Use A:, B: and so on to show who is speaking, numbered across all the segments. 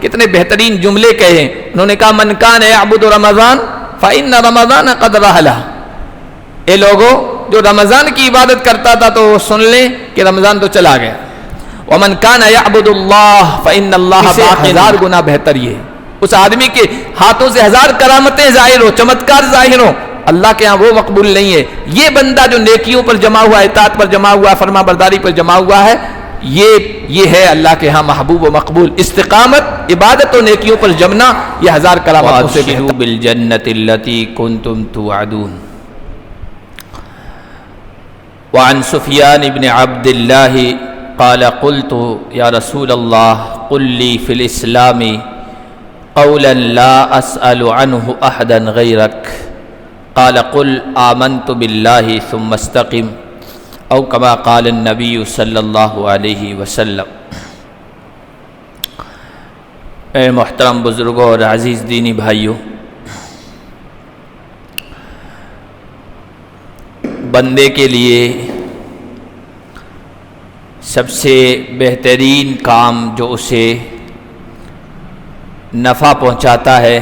A: کتنے بہترین جملے کہے. انہوں نے کہا من کان یعبد رمضان فإن رمضان قد رحلہ. اے لوگوں جو رمضان کی عبادت کرتا تھا تو وہ سن لیں کہ رمضان تو چلا گیا. ومن کان یعبد اللہ فإن اللہ باق. 1000 گنا بہتر یہ ہے اس آدمی کے ہاتھوں سے 1000 کرامتیں ظاہر ہو, چمتکار ظاہر ہو, اللہ کے ہاں وہ مقبول نہیں ہے. یہ بندہ جو نیکیوں پر جمع ہوا, اطاعت پر جمع ہوا, فرما برداری پر جمع ہوا ہے, یہ ہے اللہ کے ہاں محبوب و مقبول. استقامت, عبادت و نیکیوں پر جمنا, یہ 1000 کرامتوں سے بہتر. بالجنۃ التی کنتم توعدون. وعن سفیان بن عبد اللہ قال قلت یا رسول اللہ قل لی فی الاسلام قولا لا اسأل عنہ احدا غیرک قال قل آمنت باللہ ثم استقم او کما قال النبی صلی اللہ علیہ وسلم. اے محترم بزرگوں اور عزیز دینی بھائیوں, بندے کے لیے سب سے بہترین کام جو اسے نفع پہنچاتا ہے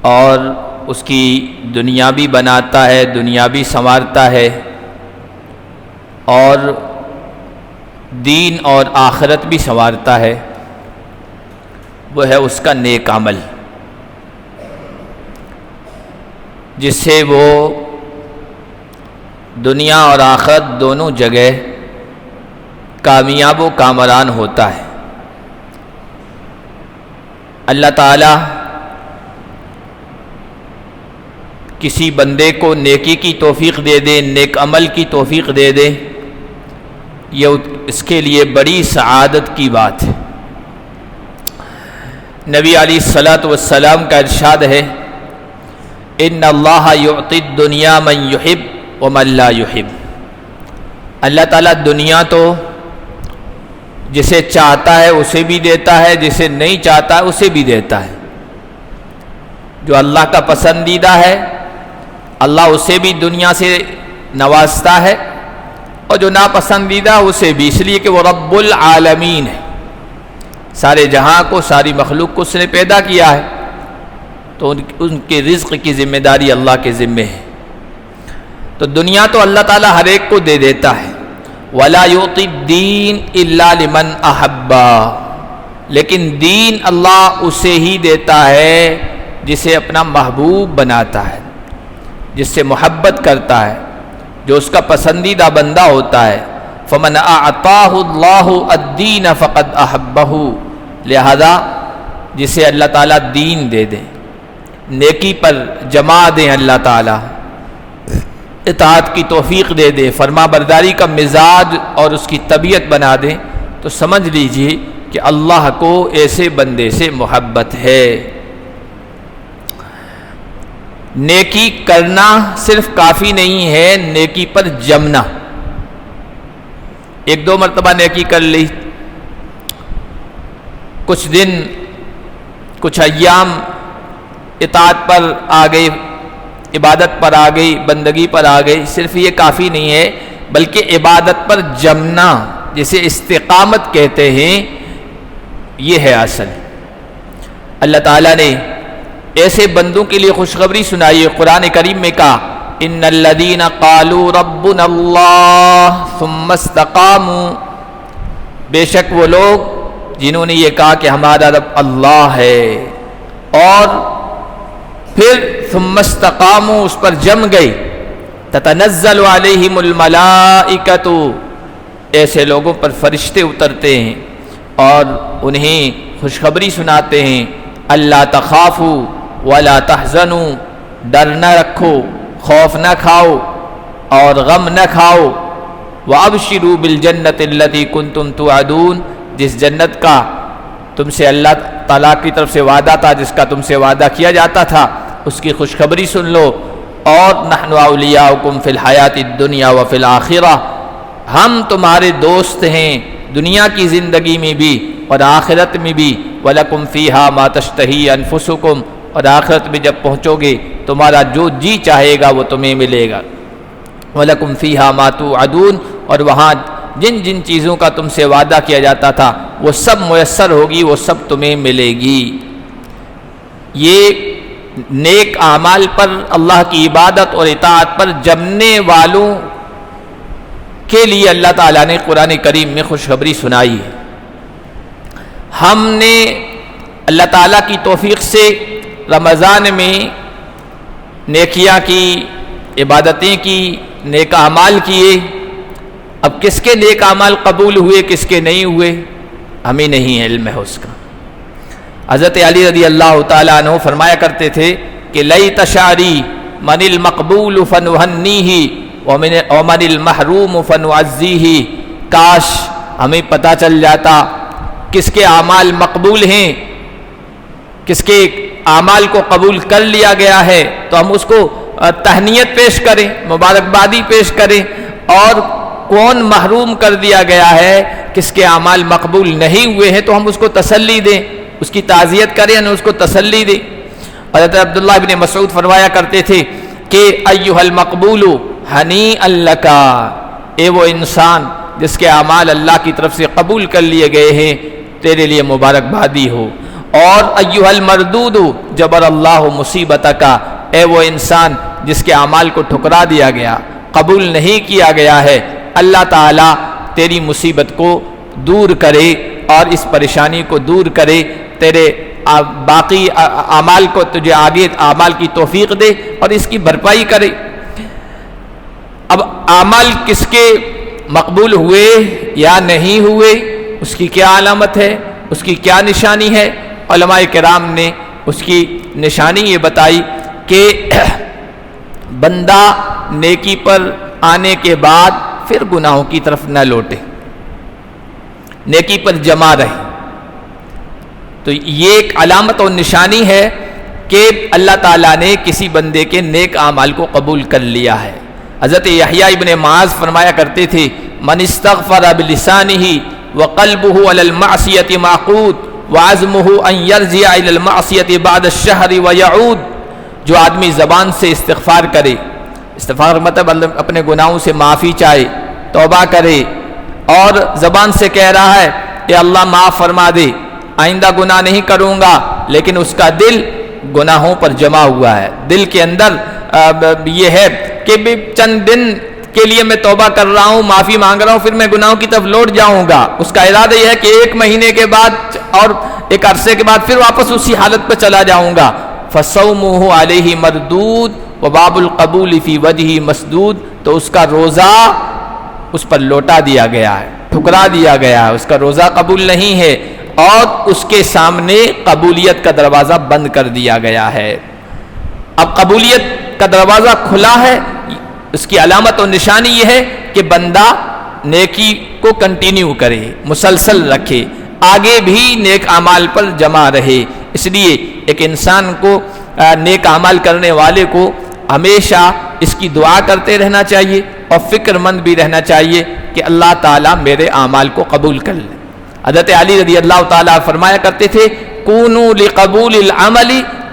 A: اور اس کی دنیا بھی بناتا ہے, دنیا بھی سنوارتا ہے, اور دین اور آخرت بھی سنوارتا ہے, وہ ہے اس کا نیک عمل, جس سے وہ دنیا اور آخرت دونوں جگہ کامیاب و کامران ہوتا ہے. اللہ تعالیٰ کسی بندے کو نیکی کی توفیق دے دے, نیک عمل کی توفیق دے دے, یہ اس کے لیے بڑی سعادت کی بات ہے. نبی علیہ الصلاۃ والسلام کا ارشاد ہے ان اللہ یعطی الدنیا من یحب ومن لا یحب. اللہ تعالیٰ دنیا تو جسے چاہتا ہے اسے بھی دیتا ہے, جسے نہیں چاہتا ہے اسے بھی دیتا ہے. جو اللہ کا پسندیدہ ہے اللہ اسے بھی دنیا سے نوازتا ہے, اور جو ناپسندیدہ اسے بھی, اس لیے کہ وہ رب العالمین ہے, سارے جہاں کو, ساری مخلوق کو اس نے پیدا کیا ہے, تو ان کے رزق کی ذمہ داری اللہ کے ذمہ ہے. تو دنیا تو اللہ تعالیٰ ہر ایک کو دے دیتا ہے. وَلَا يُعْطِي الدِّينَ إِلَّا لِمَنْ أَحَبَّ. لیکن دین اللہ اسے ہی دیتا ہے جسے اپنا محبوب بناتا ہے, جس سے محبت کرتا ہے, جو اس کا پسندیدہ بندہ ہوتا ہے. فَمَنْ أَعْطَاهُ اللَّهُ الدِّينَ فَقَدْ أَحَبَّهُ. لہذا جسے اللہ تعالیٰ دین دے دیں, نیکی پر جما دیں, اللہ تعالیٰ اطاعت کی توفیق دے دے, فرما برداری کا مزاج اور اس کی طبیعت بنا دیں, تو سمجھ لیجئے کہ اللہ کو ایسے بندے سے محبت ہے. نیکی کرنا صرف کافی نہیں ہے, نیکی پر جمنا. ایک دو مرتبہ نیکی کر لی, کچھ دن کچھ ایام اطاعت پر آ گئی, عبادت پر آ گئی, بندگی پر آ گئی, صرف یہ کافی نہیں ہے, بلکہ عبادت پر جمنا جسے استقامت کہتے ہیں, یہ ہے اصل. اللہ تعالیٰ نے ایسے بندوں کے لیے خوشخبری سنائی ہے. قرآن کریم میں کہا ان الذین قالوا ربنا اللہ ثم استقاموا. بے شک وہ لوگ جنہوں نے یہ کہا کہ ہمارا رب اللہ ہے, اور پھر ثم استقاموا اس پر جم گئی. تتنزل علیہم الملائکۃ. ایسے لوگوں پر فرشتے اترتے ہیں اور انہیں خوشخبری سناتے ہیں اللہ تخافوا ولا تحزنوا. ڈر نہ رکھو, خوف نہ کھاؤ اور غم نہ کھاؤ. وابشروا بالجنۃ التی کنتم توعدون. جس جنت کا تم سے اللہ تعالیٰ کی طرف سے وعدہ تھا, جس کا تم سے وعدہ کیا جاتا تھا, اس کی خوشخبری سن لو. اور نحن اولیاؤکم فی الحیات الدنیا وفی الآخرہ. ہم تمہارے دوست ہیں دنیا کی زندگی میں بھی اور آخرت میں بھی. وَلَكُمْ فِيهَا مَا تَشْتَهِي أَنفُسُكُمْ. اور آخرت میں جب پہنچو گے تمہارا جو چاہے گا وہ تمہیں ملے گا. وَلَكُمْ فِيهَا مَا تُوعَدُونَ. اور وہاں جن جن چیزوں کا تم سے وعدہ کیا جاتا تھا وہ سب میسر ہوگی، وہ سب تمہیں ملے گی۔ یہ نیک اعمال پر، اللہ کی عبادت اور اطاعت پر جمنے والوں کے لیے اللہ تعالیٰ نے قرآن کریم میں خوشخبری سنائی ہے۔ ہم نے اللہ تعالیٰ کی توفیق سے رمضان میں نیکیاں کی، عبادتیں کی، نیک اعمال کیے۔ اب کس کے نیک اعمال قبول ہوئے، کس کے نہیں ہوئے، ہمیں نہیں علم ہے اس کا۔ حضرت علی رضی اللہ تعالیٰ عنہ فرمایا کرتے تھے کہ لیت شعری من المقبول فنہنیہ ومن المحروم فنعزیہ، کاش ہمیں پتہ چل جاتا کس کے اعمال مقبول ہیں، کس کے اعمال کو قبول کر لیا گیا ہے تو ہم اس کو تہنیت پیش کریں، مبارکبادی پیش کریں، اور کون محروم کر دیا گیا ہے، کس کے اعمال مقبول نہیں ہوئے ہیں تو ہم اس کو تسلی دیں، اس کی تعزیت کریں، یعنی اس کو تسلی دیں۔ حضرت عبداللہ بن مسعود فرمایا کرتے تھے کہ ایھا المقبول ہنیئا لک، اے وہ انسان جس کے اعمال اللہ کی طرف سے قبول کر لیے گئے ہیں، تیرے لیے مبارکبادی ہو۔ اور ایھا المردود جبر اللہ مصیبتک، اے وہ انسان جس کے اعمال کو ٹھکرا دیا گیا، قبول نہیں کیا گیا ہے، اللہ تعالیٰ تیری مصیبت کو دور کرے اور اس پریشانی کو دور کرے، تیرے باقی اعمال کو تجھے آگے اعمال کی توفیق دے اور اس کی بھرپائی کرے۔ اب اعمال کس کے مقبول ہوئے یا نہیں ہوئے، اس کی کیا علامت ہے، اس کی کیا نشانی ہے؟ علماء کرام نے اس کی نشانی یہ بتائی کہ بندہ نیکی پر آنے کے بعد پھر گناہوں کی طرف نہ لوٹے، نیکی پر جمع رہے۔ تو یہ ایک علامت اور نشانی ہے کہ اللہ تعالیٰ نے کسی بندے کے نیک اعمال کو قبول کر لیا ہے۔ حضرت یحییٰ ابن معاذ فرمایا کرتے تھے من استغفر بلسانہ وقلبہ علی المعصیۃ معقود وعزمہ ان یرجع الی المعصیۃ بعد الشہر ویعود، جو آدمی زبان سے استغفار کرے، استغفار مطلب اپنے گناہوں سے معافی چاہے، توبہ کرے، اور زبان سے کہہ رہا ہے کہ اللہ معاف فرما دے، آئندہ گناہ نہیں کروں گا، لیکن اس کا دل گناہوں پر جمع ہوا ہے، دل کے اندر یہ ہے کہ چند دن کے لیے میں توبہ کر رہا ہوں، معافی مانگ رہا ہوں، پھر میں گناہوں کی طرف لوٹ جاؤں گا۔ اس کا ارادہ یہ ہے کہ ایک مہینے کے بعد اور ایک عرصے کے بعد پھر واپس اسی حالت پہ چلا جاؤں گا۔ فصومہ علیہ مردود وباب القبول فی وجہہ مسدود، تو اس کا روزہ اس پر لوٹا دیا گیا ہے، ٹھکرا دیا گیا ہے، اس کا روزہ قبول نہیں ہے، اور اس کے سامنے قبولیت کا دروازہ بند کر دیا گیا ہے۔ اب قبولیت کا دروازہ کھلا ہے، اس کی علامت اور نشانی یہ ہے کہ بندہ نیکی کو کنٹینیو کرے، مسلسل رکھے، آگے بھی نیک اعمال پر جمع رہے۔ اس لیے ایک انسان کو، نیک اعمال کرنے والے کو ہمیشہ اس کی دعا کرتے رہنا چاہیے اور فکر مند بھی رہنا چاہیے کہ اللہ تعالیٰ میرے اعمال کو قبول کر لے۔ حضرت علی رضی اللہ تعالیٰ فرمایا کرتے تھے کونوا لقبول العمل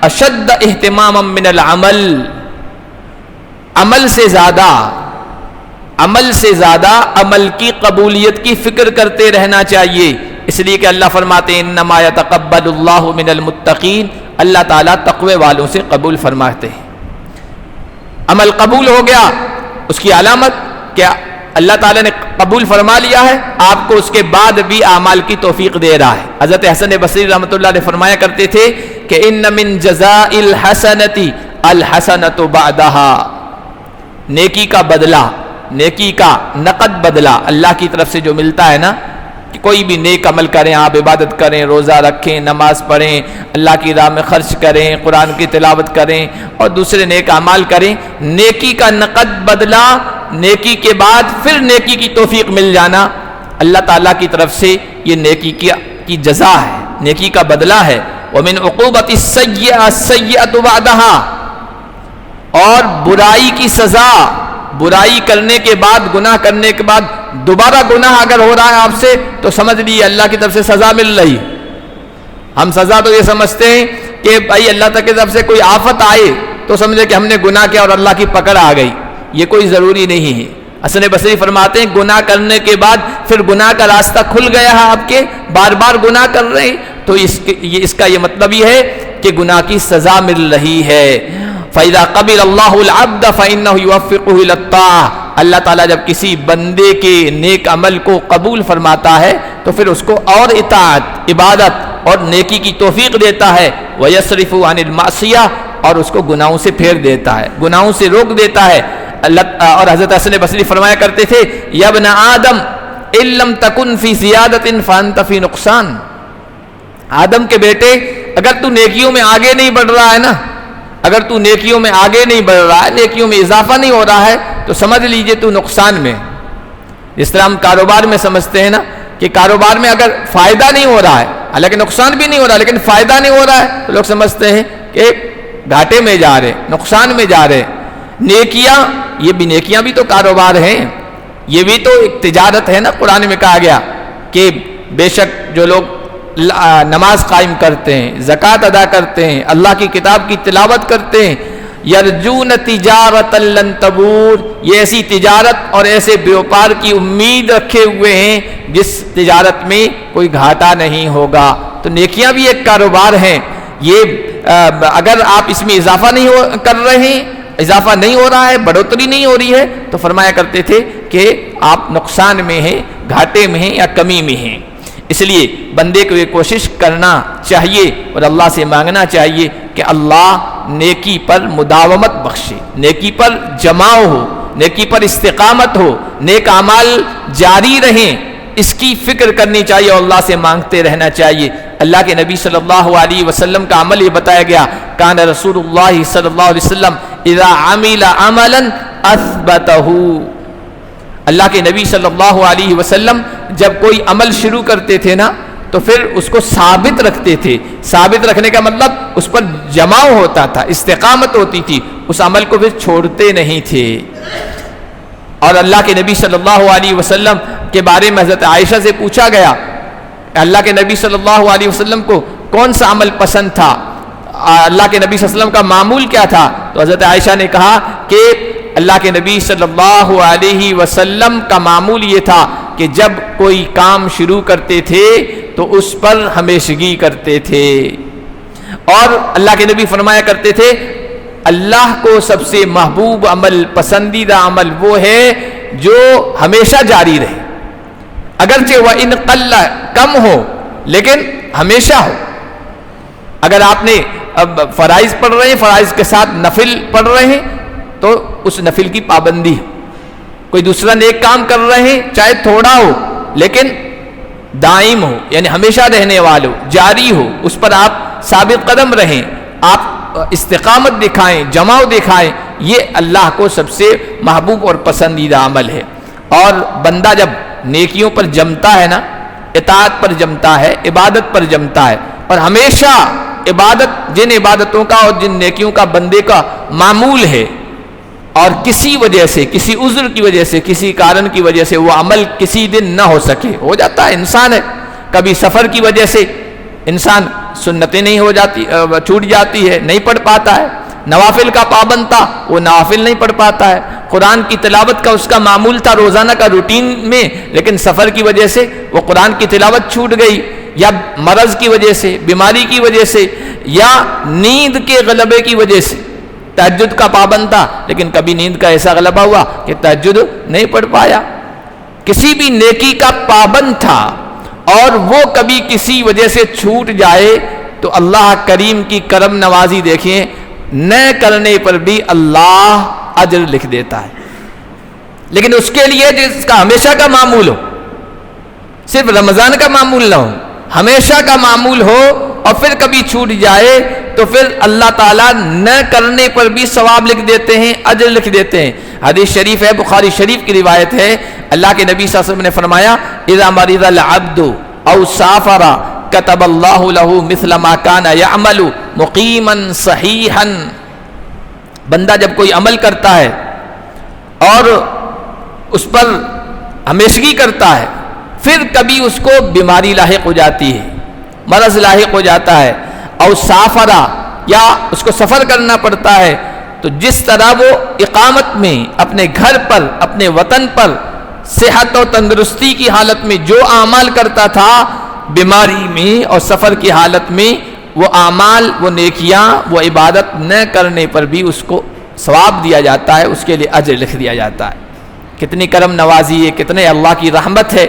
A: اشد اہتماما من العمل، عمل سے زیادہ عمل کی قبولیت کی فکر کرتے رہنا چاہیے، اس لیے کہ اللہ فرماتے ہیں انما یتقبل اللہ من المتقین، اللہ تعالیٰ تقوی والوں سے قبول فرماتے ہیں۔ عمل قبول ہو گیا، اس کی علامت کیا؟ اللہ تعالیٰ نے قبول فرما لیا ہے، آپ کو اس کے بعد بھی اعمال کی توفیق دے رہا ہے۔ حضرت حسن بصری رحمۃ اللہ علیہ فرمایا کرتے تھے کہ ان من جزاء الحسنۃ الحسنۃ بعدہا، نیکی کا بدلہ، نیکی کا نقد بدلہ اللہ کی طرف سے جو ملتا ہے نا، کہ کوئی بھی نیک عمل کریں، آپ عبادت کریں، روزہ رکھیں، نماز پڑھیں، اللہ کی راہ میں خرچ کریں، قرآن کی تلاوت کریں اور دوسرے نیک اعمال کریں، نیکی کا نقد بدلہ، نیکی کے بعد پھر نیکی کی توفیق مل جانا، اللہ تعالیٰ کی طرف سے یہ نیکی کی جزا ہے، نیکی کا بدلہ ہے۔ ومن عقوبۃ السیئۃ السیئۃ بعدہا، اور برائی کی سزا، برائی کرنے کے بعد، گناہ کرنے کے بعد دوبارہ گناہ اگر ہو رہا ہے آپ سے تو سمجھ لیجیے اللہ کی طرف سے سزا مل رہی۔ ہم سزا تو یہ سمجھتے ہیں کہ بھائی اللہ تعالیٰ کی طرف سے کوئی آفت آئے تو سمجھے کہ ہم نے گناہ کیا اور اللہ کی پکڑ آ گئی، یہ کوئی ضروری نہیں ہے۔ حسن بصری فرماتے ہیں گناہ کرنے کے بعد پھر گناہ کا راستہ کھل گیا ہے آپ کے، بار بار گناہ کر رہے ہیں، تو اس کا یہ مطلب یہ ہے کہ گناہ کی سزا مل رہی ہے۔ فَإِذَا قَبِلَ اللَّهُ الْعَبْدَ فَإِنَّهُ يُوَفِّقُهُ إِلَى الطَّاعَةِ، اللہ تعالیٰ جب کسی بندے کے نیک عمل کو قبول فرماتا ہے تو پھر اس کو اور اطاعت، عبادت اور نیکی کی توفیق دیتا ہے، وَيَصْرِفُ عَنِ الْمَعْصِيَةِ، اور اس کو گناہوں سے پھیر دیتا ہے، گناہوں سے روک دیتا ہے۔ اور حضرت حسن بصری فرمایا کرتے تھے یا ابن آدم ان لم تکن فی زیادت فانت فی نقصان، آدم کے بیٹے اگر تو نیکیوں میں آگے نہیں بڑھ رہا ہے نا، اگر تو نیکیوں میں آگے نہیں بڑھ رہا ہے، نیکیوں میں اضافہ نہیں ہو رہا ہے، تو سمجھ لیجئے تو نقصان میں۔ جس طرح ہم کاروبار میں سمجھتے ہیں نا کہ کاروبار میں اگر فائدہ نہیں ہو رہا ہے، حالانکہ نقصان بھی نہیں ہو رہا لیکن فائدہ نہیں ہو رہا ہے، تو لوگ سمجھتے ہیں کہ گھاٹے میں جا رہے، نقصان میں جا رہے۔ نیکیاں، یہ بھی نیکیاں بھی تو کاروبار ہیں، یہ بھی تو ایک تجارت ہے نا۔ قرآن میں کہا گیا کہ بے شک جو لوگ نماز قائم کرتے ہیں، زکوٰۃ ادا کرتے ہیں، اللہ کی کتاب کی تلاوت کرتے ہیں، یرجون تجارت لن تبور، یہ ایسی تجارت اور ایسے بیوپار کی امید رکھے ہوئے ہیں جس تجارت میں کوئی گھاٹا نہیں ہوگا۔ تو نیکیاں بھی ایک کاروبار ہیں، یہ اگر آپ اس میں اضافہ نہیں کر رہے ہیں، اضافہ نہیں ہو رہا ہے، بڑھوتری نہیں ہو رہی ہے، تو فرمایا کرتے تھے کہ آپ نقصان میں ہیں، گھاٹے میں ہیں یا کمی میں ہیں۔ اس لیے بندے کو یہ کوشش کرنا چاہیے اور اللہ سے مانگنا چاہیے کہ اللہ نیکی پر مداومت بخشے، نیکی پر جماؤ ہو، نیکی پر استقامت ہو، نیک اعمال جاری رہیں، اس کی فکر کرنی چاہیے اور اللہ سے مانگتے رہنا چاہیے۔ اللہ کے نبی صلی اللہ علیہ وسلم کا عمل یہ بتایا گیا، کان رسول اللہ صلی اللہ علیہ وسلم اذا عمل عملا اثبتہ، اللہ کے نبی صلی اللہ علیہ وسلم جب کوئی عمل شروع کرتے تھے نا تو پھر اس کو ثابت رکھتے تھے۔ ثابت رکھنے کا مطلب اس پر جماؤ ہوتا تھا، استقامت ہوتی تھی، اس عمل کو پھر چھوڑتے نہیں تھے۔ اور اللہ کے نبی صلی اللہ علیہ وسلم کے بارے میں حضرت عائشہ سے پوچھا گیا، اللہ کے نبی صلی اللہ علیہ وسلم کو کون سا عمل پسند تھا، اللہ کے نبی صلی اللہ علیہ وسلم کا معمول کیا تھا؟ تو حضرت عائشہ نے کہا کہ اللہ کے نبی صلی اللہ علیہ وسلم کا معمول یہ تھا کہ جب کوئی کام شروع کرتے تھے تو اس پر ہمیشگی کرتے تھے۔ اور اللہ کے نبی فرمایا کرتے تھے اللہ کو سب سے محبوب عمل، پسندیدہ عمل وہ ہے جو ہمیشہ جاری رہے، اگرچہ وہ ان قل کم ہو لیکن ہمیشہ ہو۔ اگر آپ نے اب فرائض پڑھ رہے ہیں، فرائض کے ساتھ نفل پڑھ رہے ہیں تو اس نفل کی پابندی ہو، کوئی دوسرا نیک کام کر رہے ہیں چاہے تھوڑا ہو لیکن دائم ہو، یعنی ہمیشہ رہنے والو، جاری ہو، اس پر آپ ثابت قدم رہیں، آپ استقامت دکھائیں، جماؤ دکھائیں، یہ اللہ کو سب سے محبوب اور پسندیدہ عمل ہے۔ اور بندہ جب نیکیوں پر جمتا ہے نا، اطاعت پر جمتا ہے، عبادت پر جمتا ہے، اور ہمیشہ عبادت، جن عبادتوں کا اور جن نیکیوں کا بندے کا معمول ہے، اور کسی وجہ سے، کسی عذر کی وجہ سے، کسی کارن کی وجہ سے وہ عمل کسی دن نہ ہو سکے، ہو جاتا ہے، انسان ہے، کبھی سفر کی وجہ سے انسان سنتیں نہیں ہو جاتی، چھوٹ جاتی ہے، نہیں پڑھ پاتا ہے، نوافل کا پابند تھا وہ نوافل نہیں پڑھ پاتا ہے، قرآن کی تلاوت کا اس کا معمول تھا روزانہ کا روٹین میں، لیکن سفر کی وجہ سے وہ قرآن کی تلاوت چھوٹ گئی، یا مرض کی وجہ سے، بیماری کی وجہ سے، یا نیند کے غلبے کی وجہ سے۔ تہجد کا پابند تھا لیکن کبھی نیند کا ایسا غلبہ ہوا کہ تہجد نہیں پڑھ پایا۔ کسی بھی نیکی کا پابند تھا اور وہ کبھی کسی وجہ سے چھوٹ جائے تو اللہ کریم کی کرم نوازی دیکھیں، نہ کرنے پر بھی اللہ اجر لکھ دیتا ہے۔ لیکن اس کے لیے جس کا ہمیشہ کا معمول ہو، صرف رمضان کا معمول نہ ہو، ہمیشہ کا معمول ہو، اور پھر کبھی چھوٹ جائے تو پھر اللہ تعالیٰ نہ کرنے پر بھی ثواب لکھ دیتے ہیں، اجر لکھ دیتے ہیں۔ حدیث شریف ہے، بخاری شریف کی روایت ہے، اللہ کے نبی صلی اللہ علیہ وسلم نے فرمایا اذا مرض العبد او سافر كتب الله له مثل ما كان يعمل مقيما صحيحا۔ بندہ جب کوئی عمل کرتا ہے اور اس پر ہمیشگی کرتا ہے، پھر کبھی اس کو بیماری لاحق ہو جاتی ہے، مرض لاحق ہو جاتا ہے، اور سافرہ یا اس کو سفر کرنا پڑتا ہے، تو جس طرح وہ اقامت میں اپنے گھر پر اپنے وطن پر صحت و تندرستی کی حالت میں جو اعمال کرتا تھا، بیماری میں اور سفر کی حالت میں وہ اعمال، وہ نیکیاں، وہ عبادت نہ کرنے پر بھی اس کو ثواب دیا جاتا ہے، اس کے لیے اجر لکھ دیا جاتا ہے۔ کتنی کرم نوازی ہے، کتنے اللہ کی رحمت ہے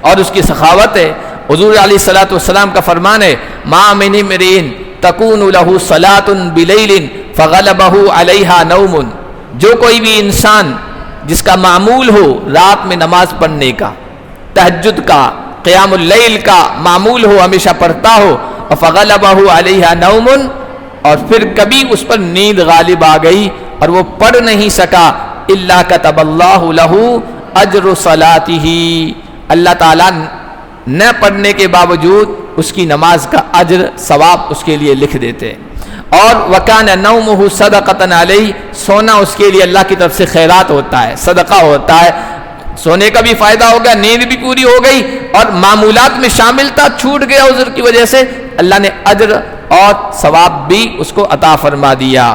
A: اور اس کی سخاوت ہے۔ حضور علیہ الصلوۃ والسلام کا فرمان ہے، ما من امرئ تکون لہ صلاۃ بلیل فغلبہ علیہا نوم، جو کوئی بھی انسان جس کا معمول ہو رات میں نماز پڑھنے کا، تہجد کا، قیام اللیل کا معمول ہو، ہمیشہ پڑھتا ہو، اور فغلبہ علیہا نوم، اور پھر کبھی اس پر نیند غالب آ گئی اور وہ پڑھ نہیں سکا، الا کتب اللہ لہ اجر صلاتہ، اللہ تعالیٰ نہ پڑھنے کے باوجود اس کی نماز کا اجر ثواب اس کے لیے لکھ دیتے۔ اور وکان نومہ صدقۃ علیہ، سونا اس کے لیے اللہ کی طرف سے خیرات ہوتا ہے، صدقہ ہوتا ہے، سونے کا بھی فائدہ ہو گیا، نیند بھی پوری ہو گئی اور معمولات میں شامل تھا، چھوٹ گیا عذر کی وجہ سے، اللہ نے اجر اور ثواب بھی اس کو عطا فرما دیا۔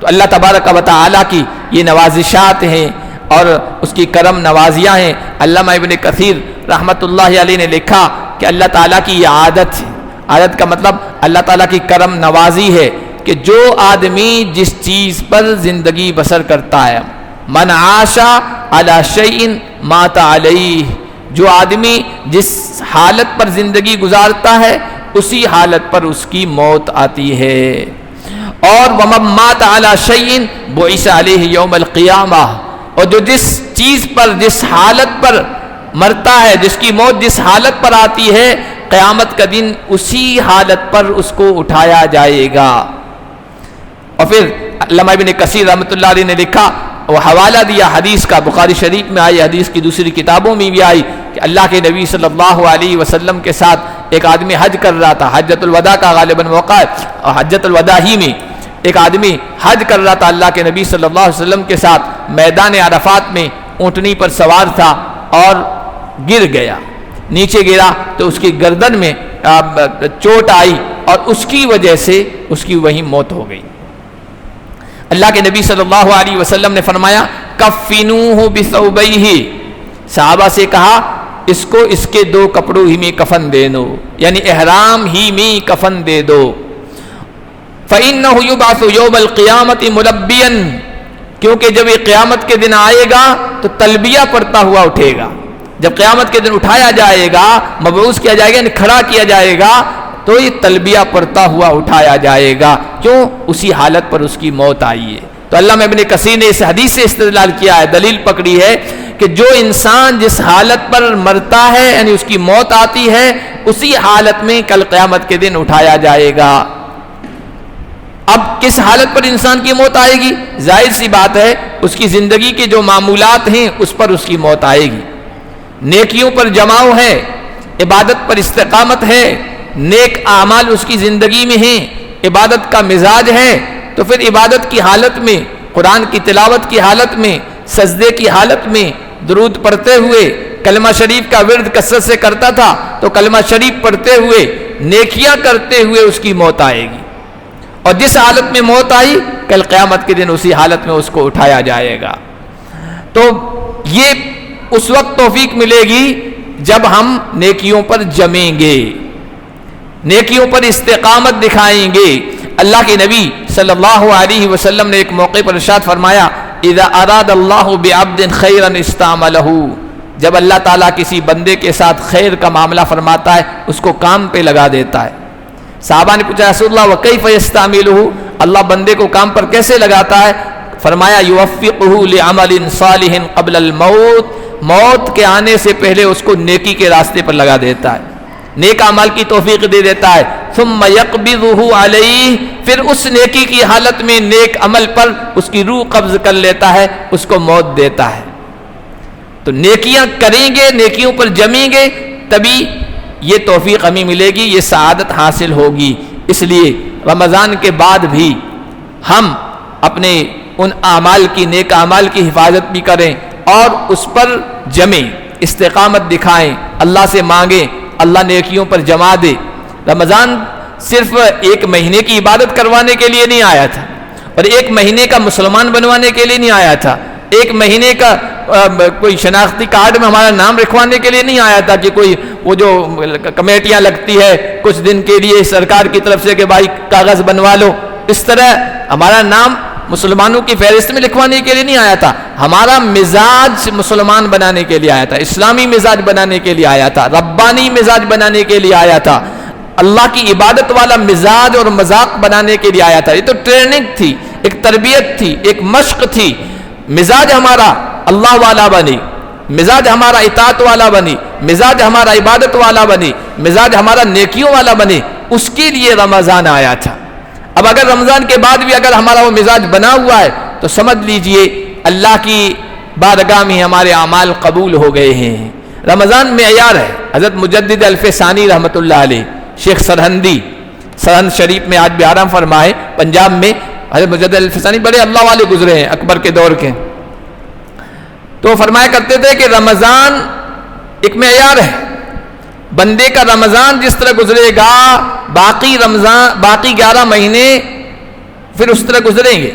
A: تو اللہ تبارک و تعالیٰ کی یہ نوازشات ہیں اور اس کی کرم نوازیاں ہیں۔ علامہ ابن کثیر رحمۃ اللہ علیہ نے لکھا کہ اللہ تعالیٰ کی یہ عادت ہے، عادت کا مطلب اللہ تعالیٰ کی کرم نوازی ہے کہ جو آدمی جس چیز پر زندگی بسر کرتا ہے، من عاشا علی شیء مات علیہ، جو آدمی جس حالت پر زندگی گزارتا ہے اسی حالت پر اس کی موت آتی ہے۔ اور ومن مات علی شیء بعث علیہ یوم القیامہ، اور جو جس چیز پر جس حالت پر مرتا ہے، جس کی موت جس حالت پر آتی ہے، قیامت کا دن اسی حالت پر اس کو اٹھایا جائے گا۔ اور پھر علامہ ابن کثیر رحمۃ اللہ علیہ نے لکھا، وہ حوالہ دیا حدیث کا، بخاری شریف میں آئی، حدیث کی دوسری کتابوں میں بھی آئی کہ اللہ کے نبی صلی اللہ علیہ وسلم کے ساتھ ایک آدمی حج کر رہا تھا، حجۃ الوداع کا غالباً موقع ہے، اور حجۃ الوداع ہی میں ایک آدمی حج کر رہا تھا اللہ کے نبی صلی اللہ علیہ وسلم کے ساتھ، میدان عرفات میں اونٹنی پر سوار تھا اور گر گیا، نیچے گرا تو اس کی گردن میں چوٹ آئی اور اس کی وجہ سے اس کی وہیں موت ہو گئی۔ اللہ کے نبی صلی اللہ علیہ وسلم نے فرمایا کفنوہ بثوبیہ، صحابہ سے کہا اس کو اس کے دو کپڑوں ہی میں کفن دے دو، یعنی احرام ہی میں کفن دے دو۔ فإنہ یبعث یوم القیامۃ ملبیا، کیونکہ جب یہ قیامت کے دن آئے گا تو تلبیہ پڑھتا ہوا اٹھے گا، جب قیامت کے دن اٹھایا جائے گا، مبعوث کیا جائے گا، یعنی کھڑا کیا جائے گا، تو یہ تلبیہ پڑھتا ہوا اٹھایا جائے گا، کیوں؟ اسی حالت پر اس کی موت آئی ہے۔ تو علامہ ابن کثیر نے اس حدیث سے استدلال کیا ہے، دلیل پکڑی ہے کہ جو انسان جس حالت پر مرتا ہے، یعنی اس کی موت آتی ہے، اسی حالت میں کل قیامت کے دن اٹھایا جائے گا۔ اب کس حالت پر انسان کی موت آئے گی؟ ظاہر سی بات ہے اس کی زندگی کے جو معمولات ہیں اس پر اس کی موت آئے گی، نیکیوں پر جماؤ ہے، عبادت پر استقامت ہے، نیک اعمال اس کی زندگی میں ہیں، عبادت کا مزاج ہے، تو پھر عبادت کی حالت میں، قرآن کی تلاوت کی حالت میں، سجدے کی حالت میں درود پڑھتے ہوئے، کلمہ شریف کا ورد کثرت سے کرتا تھا تو کلمہ شریف پڑھتے ہوئے، نیکیاں کرتے ہوئے اس کی موت آئے گی، اور جس حالت میں موت آئی کل قیامت کے دن اسی حالت میں اس کو اٹھایا جائے گا۔ تو یہ اس وقت توفیق ملے گی جب ہم نیکیوں پر جمیں گے، نیکیوں پر استقامت دکھائیں گے۔ اللہ کے نبی صلی اللہ علیہ وسلم نے ایک موقع پر ارشاد فرمایا اذا اراد اللہ بعبد خیرا استعملہ، جب اللہ تعالیٰ کسی بندے کے ساتھ خیر کا معاملہ فرماتا ہے اس کو کام پہ لگا دیتا ہے۔ صحابہ نے پوچھا رسول اللہ وکیف یستعملہ، اللہ بندے کو کام پر کیسے لگاتا ہے؟ فرمایا یوفقہ لعمل صالح قبل الموت، موت کے آنے سے پہلے اس کو نیکی کے راستے پر لگا دیتا ہے، نیک اعمال کی توفیق دے دیتا ہے۔ ثم یقبضہ علیہ، پھر اس نیکی کی حالت میں نیک عمل پر اس کی روح قبض کر لیتا ہے، اس کو موت دیتا ہے۔ تو نیکیاں کریں گے، نیکیوں پر جمیں گے، تبھی یہ توفیق ہمیں ملے گی، یہ سعادت حاصل ہوگی۔ اس لیے رمضان کے بعد بھی ہم اپنے ان اعمال کی، نیک اعمال کی حفاظت بھی کریں اور اس پر جمیں، استقامت دکھائیں، اللہ سے مانگیں، اللہ نیکیوں پر جما دے۔ رمضان صرف ایک مہینے کی عبادت کروانے کے لیے نہیں آیا تھا، اور ایک مہینے کا مسلمان بنوانے کے لیے نہیں آیا تھا، ایک مہینے کا کوئی شناختی کارڈ میں ہمارا نام لکھوانے کے لیے نہیں آیا تھا کہ کوئی وہ جو کمیٹیاں لگتی ہے کچھ دن کے لیے سرکار کی طرف سے کہ بھائی کاغذ بنوا لو، اس طرح ہمارا نام مسلمانوں کی فہرست میں لکھوانے کے لیے نہیں آیا تھا، ہمارا مزاج مسلمان بنانے کے لیے آیا تھا، اسلامی مزاج بنانے کے لیے آیا تھا، ربانی مزاج بنانے کے لیے آیا تھا، اللہ کی عبادت والا مزاج اور مذاق بنانے کے لیے آیا تھا۔ یہ تو ٹریننگ تھی، ایک تربیت تھی، ایک مشق تھی۔ مزاج ہمارا اللہ والا بنی، مزاج ہمارا اطاعت والا بنی، مزاج ہمارا عبادت والا بنی، مزاج ہمارا نیکیوں والا بنی، اس کے لیے رمضان آیا تھا۔ اب اگر رمضان کے بعد بھی اگر ہمارا وہ مزاج بنا ہوا ہے تو سمجھ لیجئے اللہ کی بارگاہ میں ہمارے اعمال قبول ہو گئے ہیں۔ رمضان معیار ہے۔ حضرت مجدد الف ثانی رحمۃ اللہ علیہ شیخ سرہندی سرہند شریف میں آج بھی آرام فرمائے پنجاب میں، حضرت مجدد الف ثانی بڑے اللہ والے گزرے ہیں اکبر کے دور کے، تو فرمایا کرتے تھے کہ رمضان ایک معیار ہے، بندے کا رمضان جس طرح گزرے گا باقی 11 مہینے پھر اس طرح گزریں گے،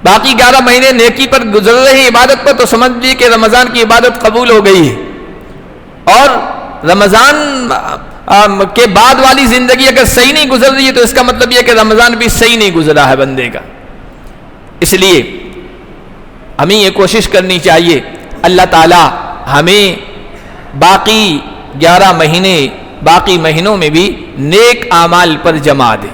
A: باقی 11 مہینے نیکی پر گزر رہے ہیں عبادت پر، تو سمجھ لیجیے کہ رمضان کی عبادت قبول ہو گئی ہے۔ اور رمضان کے بعد والی زندگی اگر صحیح نہیں گزر رہی ہے تو اس کا مطلب یہ کہ رمضان بھی صحیح نہیں گزرا ہے بندے کا۔ اس لیے ہمیں یہ کوشش کرنی چاہیے اللہ تعالی ہمیں باقی 11 مہینے باقی مہینوں میں بھی نیک اعمال پر جما دے۔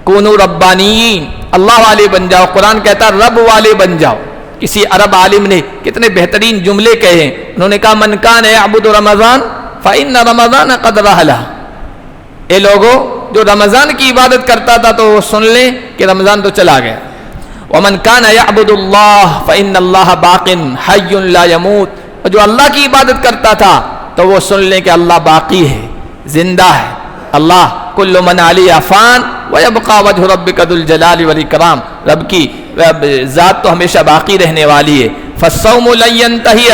A: کونوا ربانیین، اللہ والے بن جاؤ، قرآن کہتا رب والے بن جاؤ۔ کسی عرب عالم نے کتنے بہترین جملے کہے ہیں، انہوں نے کہا من کان یعبد رمضان فإن رمضان قد رحلہ۔ اے لوگوں جو رمضان کی عبادت کرتا تھا تو وہ سن لیں کہ رمضان تو چلا گیا۔ ومن کان یعبد اللہ فإن اللہ باق حی لا یموت، اور جو اللہ کی عبادت کرتا تھا تو وہ سن لیں کہ اللہ باقی ہے، زندہ ہے۔ اللہ کل من علیہ فان ویبقى وجہ ربک ذو الجلال والاکرام، رب کی ذات تو ہمیشہ باقی رہنے والی ہے۔ فالصوم لن ینتہی،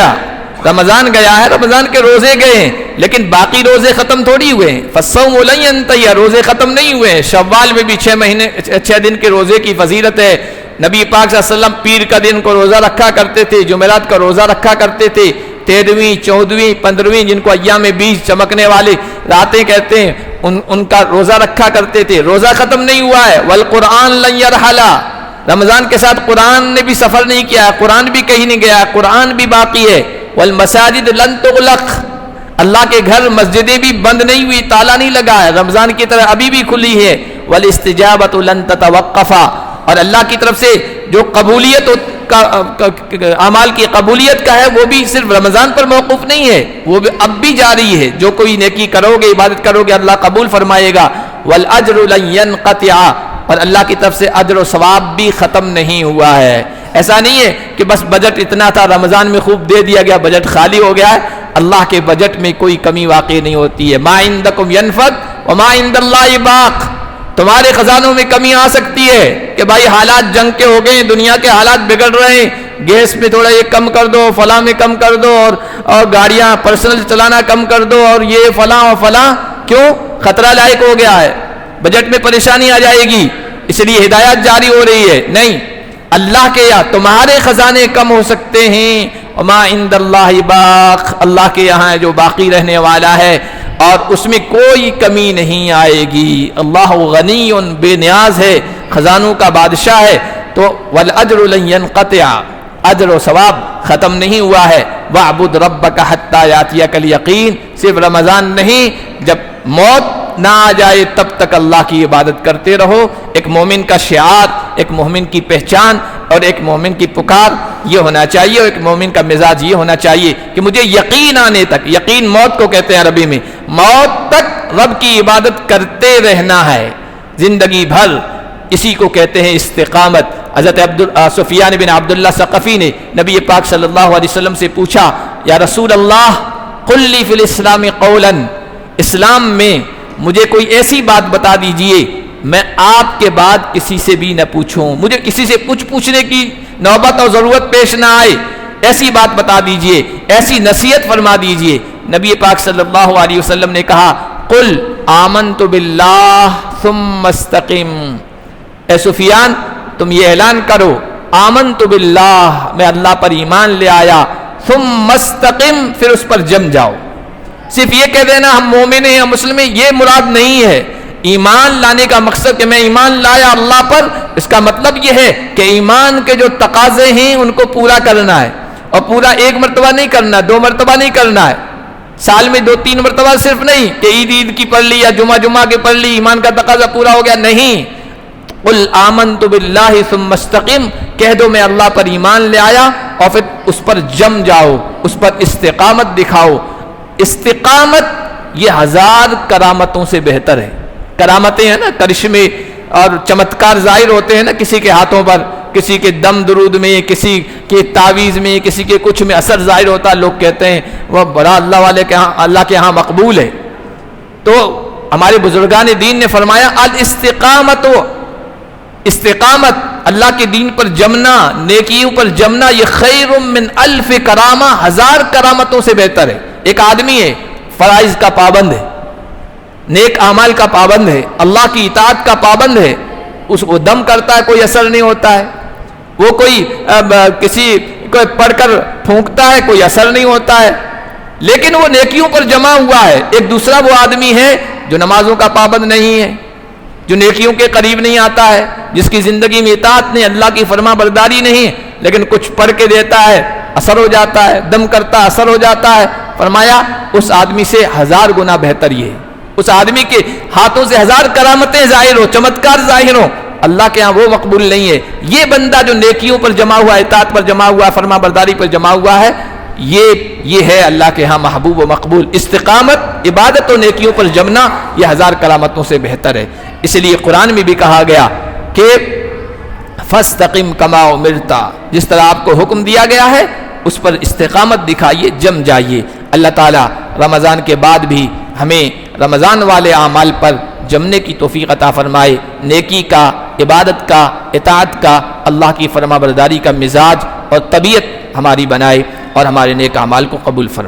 A: رمضان گیا ہے، رمضان کے روزے گئے ہیں لیکن باقی روزے ختم تھوڑی ہوئے ہیں۔ فالصوم لن ینتہی، روزے ختم نہیں ہوئے ہیں۔ شوال میں بھی 6 دن کے روزے کی فضیلت ہے۔ نبی پاک صلی اللہ علیہ وسلم پیر کا دن کو روزہ رکھا کرتے تھے، جمعرات کا روزہ رکھا کرتے تھے، 13ویں 14ویں 15ویں جن کو ایام بیج چمکنے والے راتیں کہتے ہیں ان کا روزہ رکھا کرتے تھے۔ روزہ ختم نہیں ہوا ہے۔ والقرآن لن یرحل، رمضان کے ساتھ قرآن نے بھی سفر نہیں کیا ہے، قرآن بھی کہیں نہیں گیا، قرآن بھی باقی ہے۔ والمساجد لن تغلق، اللہ کے گھر مسجدیں بھی بند نہیں ہوئی، تالا نہیں لگا ہے، رمضان کی طرح ابھی بھی کھلی ہے۔ والاستجابۃ لن تتوقف، اور اللہ کی طرف سے جو قبولیت اعمال کی قبولیت کا ہے وہ بھی صرف رمضان پر موقوف نہیں ہے، وہ بھی اب بھی جاری ہے۔ جو کوئی نیکی کرو گے، عبادت کرو گے، اللہ قبول فرمائے گا۔ والاجر لن ينقطع، اور اللہ کی طرف سے اجر و ثواب بھی ختم نہیں ہوا ہے۔ ایسا نہیں ہے کہ بس بجٹ اتنا تھا رمضان میں خوب دے دیا گیا، بجٹ خالی ہو گیا ہے۔ اللہ کے بجٹ میں کوئی کمی واقع نہیں ہوتی ہے۔ ما عندکم ینفد وما عند اللہ باق، تمہارے خزانوں میں کمی آ سکتی ہے کہ بھائی حالات جنگ کے ہو گئے، دنیا کے حالات بگڑ رہے ہیں، گیس میں تھوڑا یہ کم کر دو، فلاں میں کم کر دو، اور گاڑیاں پرسنل چلانا کم کر دو، اور یہ فلاں اور فلاں، کیوں؟ خطرہ لائق ہو گیا ہے، بجٹ میں پریشانی آ جائے گی، اس لیے ہدایت جاری ہو رہی ہے۔ نہیں، اللہ کے یہاں تمہارے خزانے کم ہو سکتے ہیں، وما عند اللہ باق، اللہ کے یہاں جو باقی رہنے والا ہے اور اس میں کوئی کمی نہیں آئے گی۔ اللہ غنی بے نیاز ہے، خزانوں کا بادشاہ ہے۔ تو والاجر لن ينقطع، اجر و ثواب ختم نہیں ہوا ہے۔ واعبد ربک حتی یاتیک الیقین، صرف رمضان نہیں، جب موت نہ آ جائے تب تک اللہ کی عبادت کرتے رہو۔ ایک مومن کا شعار، ایک مومن کی پہچان اور ایک مومن کی پکار یہ ہونا چاہیے، اور ایک مومن کا مزاج یہ ہونا چاہیے کہ مجھے یقین آنے تک، یقین موت کو کہتے ہیں عربی میں، موت تک رب کی عبادت کرتے رہنا ہے زندگی بھر، اسی کو کہتے ہیں استقامت۔ حضرت سفیان بن عبداللہ ثقفی نے نبی پاک صلی اللہ علیہ وسلم سے پوچھا، یا رسول اللہ قل لی فی الاسلام قولا، اسلام میں مجھے کوئی ایسی بات بتا دیجئے میں آپ کے بعد کسی سے بھی نہ پوچھوں، مجھے کسی سے کچھ پوچھنے کی نوبت اور ضرورت پیش نہ آئے، ایسی بات بتا دیجئے، ایسی نصیحت فرما دیجئے۔ نبی پاک صلی اللہ علیہ وسلم نے کہا قل آمنت باللہ ثم استقم، اے سفیان تم یہ اعلان کرو آمنت باللہ، میں اللہ پر ایمان لے آیا، ثم استقم، پھر اس پر جم جاؤ۔ صرف یہ کہہ دینا ہم مومن ہیں یا مسلم ہیں، یہ مراد نہیں ہے۔ ایمان لانے کا مقصد کہ میں ایمان لایا اللہ پر، اس کا مطلب یہ ہے کہ ایمان کے جو تقاضے ہیں ان کو پورا کرنا ہے، اور پورا ایک مرتبہ نہیں کرنا، 2 مرتبہ نہیں کرنا ہے، سال میں 2-3 مرتبہ صرف نہیں کہ عید کی پڑھ لی یا جمعہ کی پڑھ لی ایمان کا تقاضا پورا ہو گیا، نہیں۔ قل آمنت باللہ ثم استقم، کہہ دو میں اللہ پر ایمان لے آیا اور پھر اس پر جم جاؤ، اس پر استقامت دکھاؤ۔ استقامت یہ 1000 کرامتوں سے بہتر ہے۔ کرامتیں ہیں نا، کرشمے اور چمتکار ظاہر ہوتے ہیں نا کسی کے ہاتھوں پر، کسی کے دم درود میں، کسی کے تعویذ میں، کسی کے کچھ میں اثر ظاہر ہوتا ہے، لوگ کہتے ہیں وہ بڑا اللہ کے ہاں مقبول ہے۔ تو ہمارے بزرگان دین نے فرمایا الاستقامت، استقامت اللہ کے دین پر جمنا، نیکیوں پر جمنا، یہ خیر من 1000 کرامہ، 1000 کرامتوں سے بہتر ہے۔ ایک آدمی ہے فرائض کا پابند ہے، نیک اعمال کا پابند ہے، اللہ کی اطاعت کا پابند ہے، اس کو دم کرتا ہے کوئی اثر نہیں ہوتا ہے، وہ کوئی کسی کو پڑھ کر پھونکتا ہے کوئی اثر نہیں ہوتا ہے، لیکن وہ نیکیوں پر جمع ہوا ہے۔ ایک دوسرا وہ آدمی ہے جو نمازوں کا پابند نہیں ہے، جو نیکیوں کے قریب نہیں آتا ہے، جس کی زندگی میں اطاعت نہیں، اللہ کی فرما برداری نہیں، لیکن کچھ پڑھ کے دیتا ہے اثر ہو جاتا ہے، دم کرتا اثر ہو جاتا ہے۔ فرمایا اس آدمی سے 1000 گنا بہتر یہ ہے، اس آدمی کے ہاتھوں سے 1000 کرامتیں ظاہر ہو، چمتکار ظاہر ہو، اللہ کے ہاں وہ مقبول نہیں ہے۔ یہ بندہ جو نیکیوں پر جمع ہوا، اطاعت پر جمع ہوا، فرما برداری پر جمع ہوا ہے، یہ ہے اللہ کے ہاں محبوب و مقبول۔ استقامت، عبادت و نیکیوں پر جمنا، یہ 1000 کرامتوں سے بہتر ہے۔ اس لیے قرآن میں بھی کہا گیا کہ فاستقم کما امرت، جس طرح آپ کو حکم دیا گیا ہے اس پر استقامت دکھائیے، جم جائیے۔ اللہ تعالیٰ رمضان کے بعد بھی ہمیں رمضان والے اعمال پر جمنے کی توفیق عطا فرمائے، نیکی کا، عبادت کا، اطاعت کا، اللہ کی فرما برداری کا مزاج اور طبیعت ہماری بنائے، اور ہمارے نیک اعمال کو قبول فرمائے۔